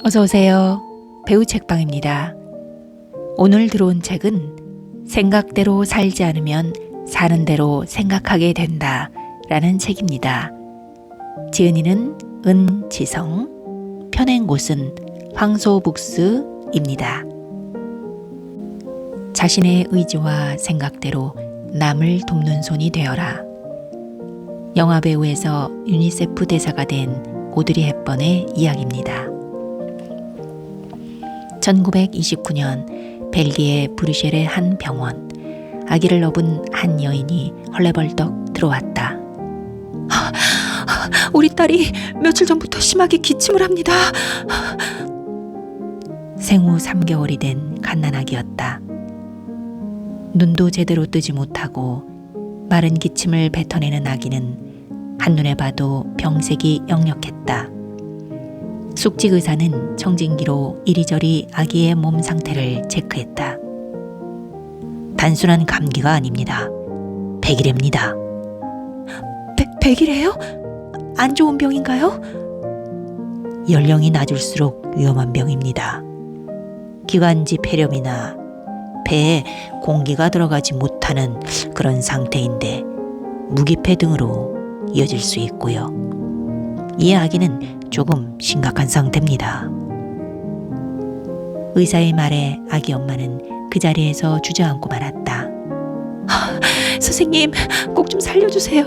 어서 오세요. 배우 책방입니다. 오늘 들어온 책은 생각대로 살지 않으면 사는 대로 생각하게 된다 라는 책입니다. 지은이는 은지성, 펴낸 곳은 황소북스입니다. 자신의 의지와 생각대로 남을 돕는 손이 되어라. 영화배우에서 유니세프 대사가 된 오드리 헵번의 이야기입니다. 1929년 벨기에 브뤼셀의 한 병원, 아기를 업은 한 여인이 헐레벌떡 들어왔다. 우리 딸이 며칠 전부터 심하게 기침을 합니다. 생후 3개월이 된 갓난아기였다. 눈도 제대로 뜨지 못하고 마른 기침을 뱉어내는 아기는 한눈에 봐도 병색이 역력했다. 숙직 의사는 청진기로 이리저리 아기의 몸 상태를 체크했다. 단순한 감기가 아닙니다. 백일입니다. 백일이에요? 안 좋은 병인가요? 연령이 낮을수록 위험한 병입니다. 기관지 폐렴이나 배에 공기가 들어가지 못하는 그런 상태인데 무기폐 등으로 이어질 수 있고요. 이 아기는 조금 심각한 상태입니다. 의사의 말에 아기 엄마는 그 자리에서 주저앉고 말았다. 선생님, 꼭 좀 살려주세요.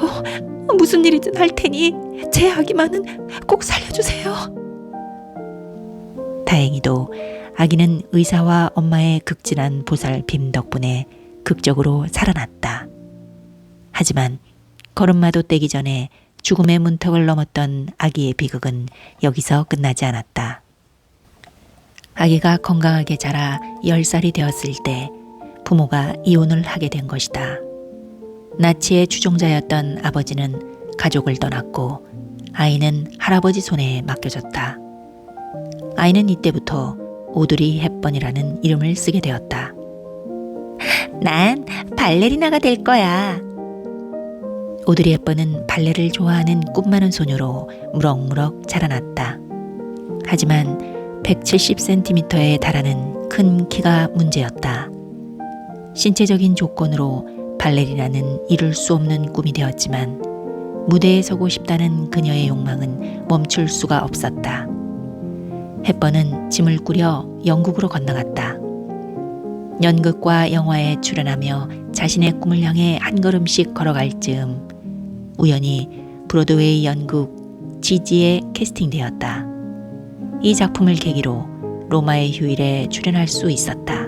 무슨 일이든 할 테니 제 아기만은 꼭 살려주세요. 다행히도 아기는 의사와 엄마의 극진한 보살핌 덕분에 극적으로 살아났다. 하지만 걸음마도 떼기 전에 죽음의 문턱을 넘었던 아기의 비극은 여기서 끝나지 않았다. 아기가 건강하게 자라 10살이 되었을 때 부모가 이혼을 하게 된 것이다. 나치의 추종자였던 아버지는 가족을 떠났고 아이는 할아버지 손에 맡겨졌다. 아이는 이때부터 오드리 헵번이라는 이름을 쓰게 되었다. 난 발레리나가 될 거야. 오드리 헵번은 발레를 좋아하는 꿈 많은 소녀로 무럭무럭 자라났다. 하지만 170cm에 달하는 큰 키가 문제였다. 신체적인 조건으로 발레리나는 이룰 수 없는 꿈이 되었지만 무대에 서고 싶다는 그녀의 욕망은 멈출 수가 없었다. 헵번은 짐을 꾸려 영국으로 건너갔다. 연극과 영화에 출연하며 자신의 꿈을 향해 한 걸음씩 걸어갈 즈음 우연히 브로드웨이 연극 지지에 캐스팅되었다. 이 작품을 계기로 로마의 휴일에 출연할 수 있었다.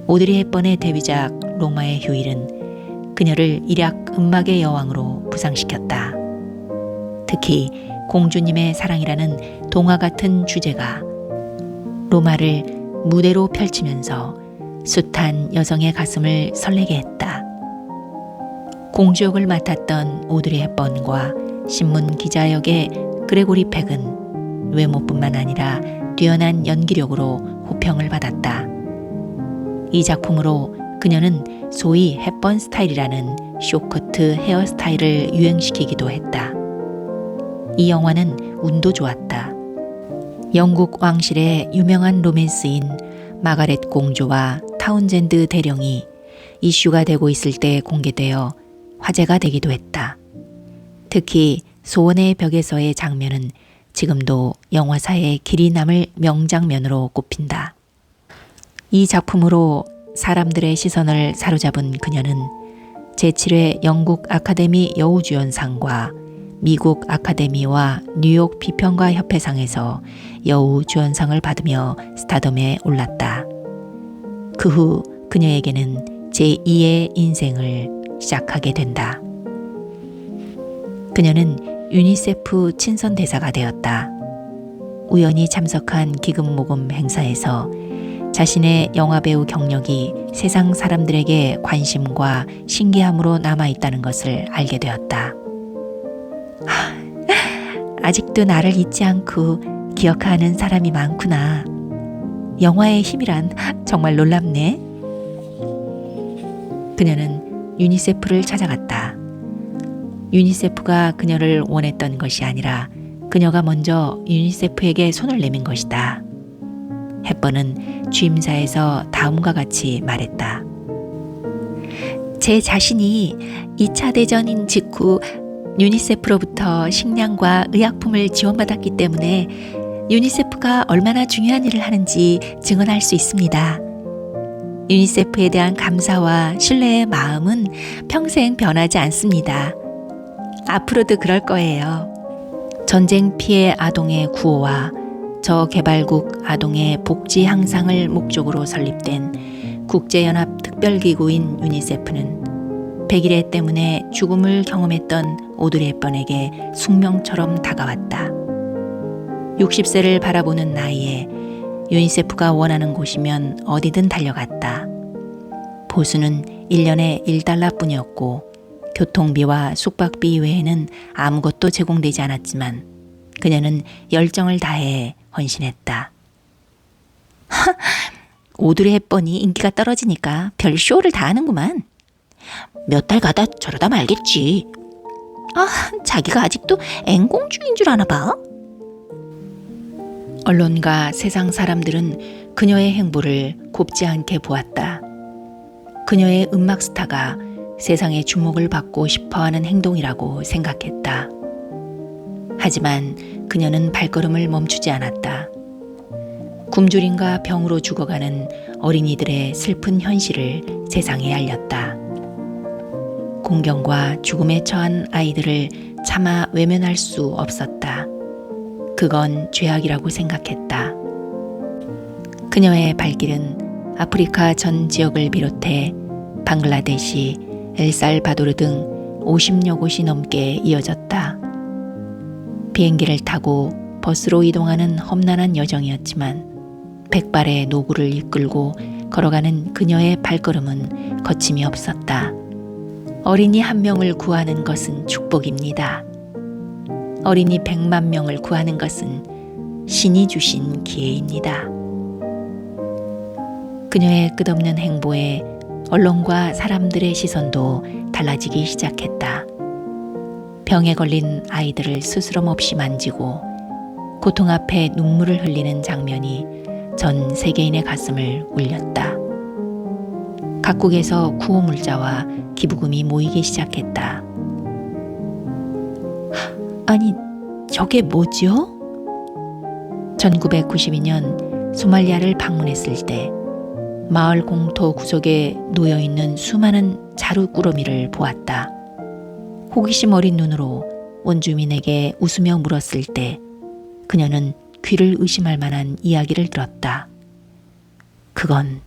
오드리 헵번의 데뷔작 로마의 휴일은 그녀를 일약 음악의 여왕으로 부상시켰다. 특히 공주님의 사랑이라는 동화 같은 주제가 로마를 무대로 펼치면서 숱한 여성의 가슴을 설레게 했다. 공주 역을 맡았던 오드리 헵번과 신문 기자 역의 그레고리 팩은 외모뿐만 아니라 뛰어난 연기력으로 호평을 받았다. 이 작품으로 그녀는 소위 헵번 스타일이라는 쇼커트 헤어스타일을 유행시키기도 했다. 이 영화는 운도 좋았다. 영국 왕실의 유명한 로맨스인 마가렛 공주와 타운젠드 대령이 이슈가 되고 있을 때 공개되어 화제가 되기도 했다. 특히 소원의 벽에서의 장면은 지금도 영화사에 길이 남을 명장면으로 꼽힌다. 이 작품으로 사람들의 시선을 사로잡은 그녀는 제7회 영국 아카데미 여우주연상과 미국 아카데미와 뉴욕 비평가 협회상에서 여우주연상을 받으며 스타덤에 올랐다. 그 후 그녀에게는 제2의 인생을 시작하게 된다. 그녀는 유니세프 친선 대사가 되었다. 우연히 참석한 기금 모금 행사에서 자신의 영화배우 경력이 세상 사람들에게 관심과 신기함으로 남아있다는 것을 알게 되었다. 아직도 나를 잊지 않고 기억하는 사람이 많구나. 영화의 힘이란 정말 놀랍네. 그녀는 유니세프를 찾아갔다. 유니세프가 그녀를 원했던 것이 아니라 그녀가 먼저 유니세프에게 손을 내민 것이다. 헵번은 취임사에서 다음과 같이 말했다. 제 자신이 2차 대전인 직후 유니세프로부터 식량과 의약품을 지원받았기 때문에 유니세프가 얼마나 중요한 일을 하는지 증언할 수 있습니다. 유니세프에 대한 감사와 신뢰의 마음은 평생 변하지 않습니다. 앞으로도 그럴 거예요. 전쟁 피해 아동의 구호와 저개발국 아동의 복지 향상을 목적으로 설립된 국제연합 특별기구인 유니세프는 100일에 때문에 죽음을 경험했던 오드리 헵번에게 숙명처럼 다가왔다. 60세를 바라보는 나이에 유니세프가 원하는 곳이면 어디든 달려갔다. 보수는 1년에 $1뿐이었고 교통비와 숙박비 외에는 아무것도 제공되지 않았지만 그녀는 열정을 다해 헌신했다. 오드리 헵번이 인기가 떨어지니까 별 쇼를 다 하는구만. 몇 달 가다 저러다 말겠지. 자기가 아직도 앵공주인 줄 아나 봐. 언론과 세상 사람들은 그녀의 행보를 곱지 않게 보았다. 그녀의 음악 스타가 세상의 주목을 받고 싶어하는 행동이라고 생각했다. 하지만 그녀는 발걸음을 멈추지 않았다. 굶주림과 병으로 죽어가는 어린이들의 슬픈 현실을 세상에 알렸다. 공경과 죽음에 처한 아이들을 차마 외면할 수 없었다. 그건 죄악이라고 생각했다. 그녀의 발길은 아프리카 전 지역을 비롯해 방글라데시, 엘살바도르 등 50여 곳이 넘게 이어졌다. 비행기를 타고 버스로 이동하는 험난한 여정이었지만 백발의 노구를 이끌고 걸어가는 그녀의 발걸음은 거침이 없었다. 어린이 1명을 구하는 것은 축복입니다. 어린이 100만 명을 구하는 것은 신이 주신 기회입니다. 그녀의 끝없는 행보에 언론과 사람들의 시선도 달라지기 시작했다. 병에 걸린 아이들을 스스럼 없이 만지고 고통 앞에 눈물을 흘리는 장면이 전 세계인의 가슴을 울렸다. 각국에서 구호 물자와 기부금이 모이기 시작했다. 아니, 저게 뭐지요? 1992년 소말리아를 방문했을 때 마을 공터 구석에 놓여있는 수많은 자루꾸러미를 보았다. 호기심 어린 눈으로 원주민에게 웃으며 물었을 때 그녀는 귀를 의심할 만한 이야기를 들었다. 그건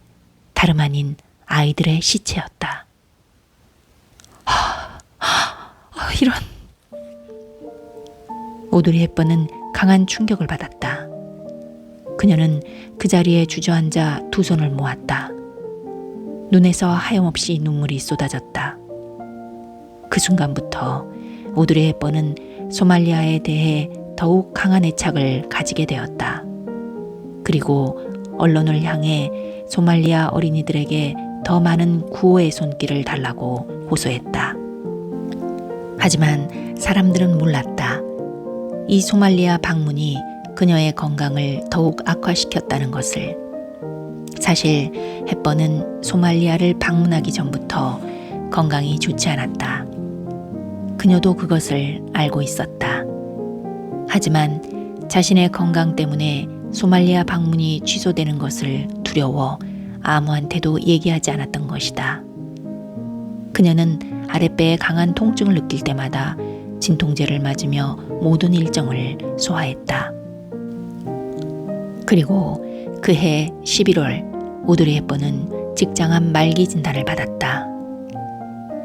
다름 아닌 아이들의 시체였다. 이런... 오드리 헵번은 강한 충격을 받았다. 그녀는 그 자리에 주저앉아 두 손을 모았다. 눈에서 하염없이 눈물이 쏟아졌다. 그 순간부터 오드리 헵번은 소말리아에 대해 더욱 강한 애착을 가지게 되었다. 그리고 언론을 향해 소말리아 어린이들에게 더 많은 구호의 손길을 달라고 호소했다. 하지만 사람들은 몰랐다. 이 소말리아 방문이 그녀의 건강을 더욱 악화시켰다는 것을. 사실 헵번은 소말리아를 방문하기 전부터 건강이 좋지 않았다. 그녀도 그것을 알고 있었다. 하지만 자신의 건강 때문에 소말리아 방문이 취소되는 것을 두려워 아무한테도 얘기하지 않았던 것이다. 그녀는 아랫배에 강한 통증을 느낄 때마다 진통제를 맞으며 모든 일정을 소화했다. 그리고 그해 11월 오드리 헵번은 직장암 말기 진단을 받았다.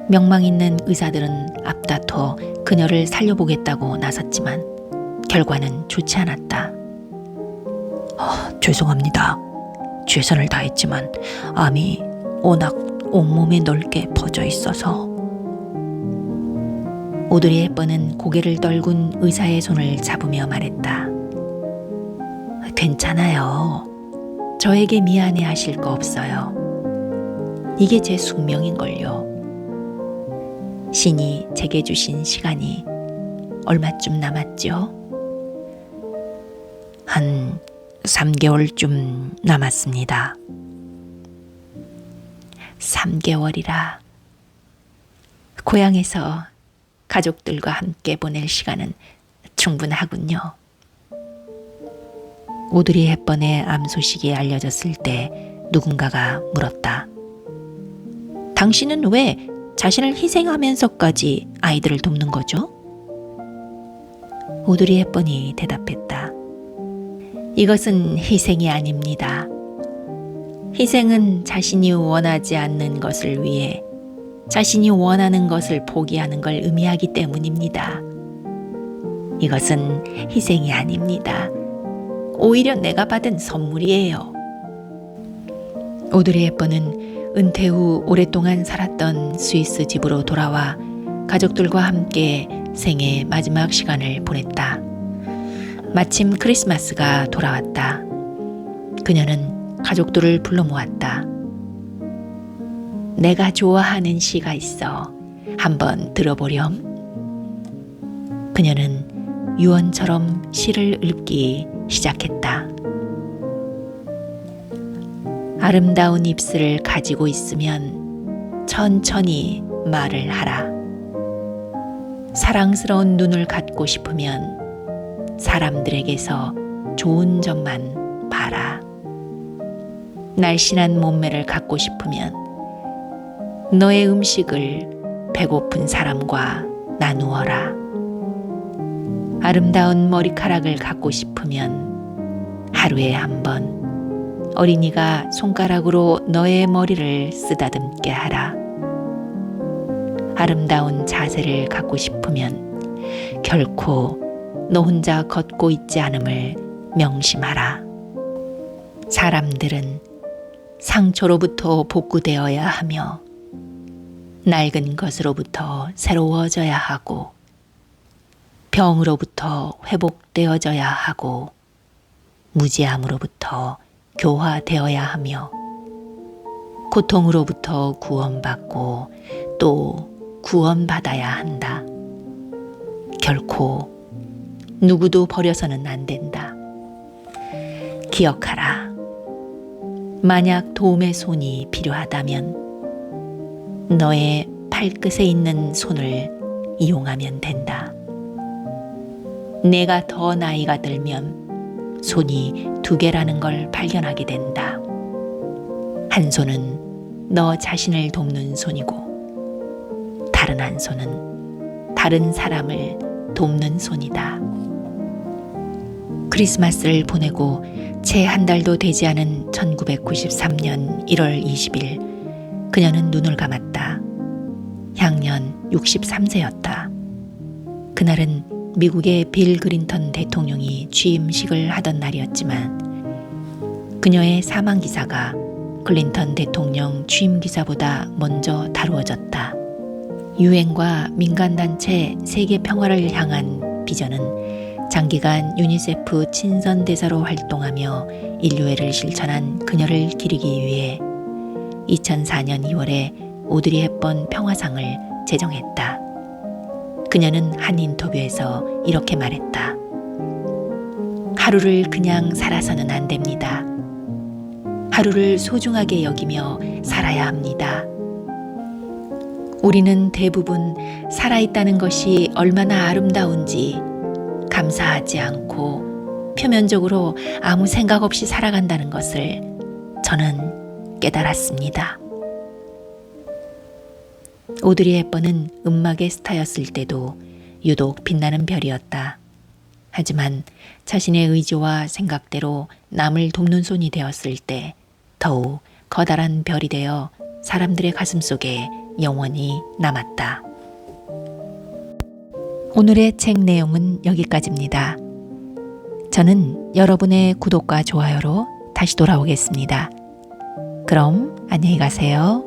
명망 있는 의사들은 앞다퉈 그녀를 살려보겠다고 나섰지만 결과는 좋지 않았다. 죄송합니다. 최선을 다했지만 암이 워낙 온몸에 넓게 퍼져 있어서. 오드리 헵번은 고개를 떨군 의사의 손을 잡으며 말했다. 괜찮아요. 저에게 미안해 하실 거 없어요. 이게 제 숙명인걸요. 신이 제게 주신 시간이 얼마쯤 남았죠? 한 3개월쯤 남았습니다. 3개월이라. 고향에서 가족들과 함께 보낼 시간은 충분하군요. 오드리 헵번의 암 소식이 알려졌을 때 누군가가 물었다. 당신은 왜 자신을 희생하면서까지 아이들을 돕는 거죠? 오드리 헵번이 대답했다. 이것은 희생이 아닙니다. 희생은 자신이 원하지 않는 것을 위해 자신이 원하는 것을 포기하는 걸 의미하기 때문입니다. 이것은 희생이 아닙니다. 오히려 내가 받은 선물이에요. 오드리 헵번은 은퇴 후 오랫동안 살았던 스위스 집으로 돌아와 가족들과 함께 생애 마지막 시간을 보냈다. 마침 크리스마스가 돌아왔다. 그녀는 가족들을 불러 모았다. 내가 좋아하는 시가 있어. 한번 들어보렴. 그녀는 유언처럼 시를 읊기 시작했다. 아름다운 입술을 가지고 있으면 천천히 말을 하라. 사랑스러운 눈을 갖고 싶으면 사람들에게서 좋은 점만 봐라. 날씬한 몸매를 갖고 싶으면 너의 음식을 배고픈 사람과 나누어라. 아름다운 머리카락을 갖고 싶으면 하루에 한 번 어린이가 손가락으로 너의 머리를 쓰다듬게 하라. 아름다운 자세를 갖고 싶으면 결코 너 혼자 걷고 있지 않음을 명심하라. 사람들은 상처로부터 복구되어야 하며 낡은 것으로부터 새로워져야 하고 병으로부터 회복되어져야 하고 무지함으로부터 교화되어야 하며 고통으로부터 구원받고 또 구원받아야 한다. 결코 누구도 버려서는 안 된다. 기억하라. 만약 도움의 손이 필요하다면 너의 발끝에 있는 손을 이용하면 된다. 내가 더 나이가 들면 손이 2개라는 걸 발견하게 된다. 한 손은 너 자신을 돕는 손이고 다른 한 손은 다른 사람을 돕는 손이다. 크리스마스를 보내고 채 한 달도 되지 않은 1993년 1월 20일 그녀는 눈을 감았다. 향년 63세였다. 그날은 미국의 빌 클린턴 대통령이 취임식을 하던 날이었지만 그녀의 사망 기사가 클린턴 대통령 취임 기사보다 먼저 다루어졌다. 유엔과 민간단체 세계 평화를 향한 비전은 장기간 유니세프 친선 대사로 활동하며 인류애를 실천한 그녀를 기리기 위해 2004년 2월에 오드리 헵번 평화상을 제정했다. 그녀는 한 인터뷰에서 이렇게 말했다. 하루를 그냥 살아서는 안 됩니다. 하루를 소중하게 여기며 살아야 합니다. 우리는 대부분 살아있다는 것이 얼마나 아름다운지 감사하지 않고 표면적으로 아무 생각 없이 살아간다는 것을 저는 깨달았습니다. 오드리 헵번은 음악의 스타였을 때도 유독 빛나는 별이었다. 하지만 자신의 의지와 생각대로 남을 돕는 손이 되었을 때 더욱 커다란 별이 되어 사람들의 가슴 속에 영원히 남았다. 오늘의 책 내용은 여기까지입니다. 저는 여러분의 구독과 좋아요로 다시 돌아오겠습니다. 그럼 안녕히 가세요.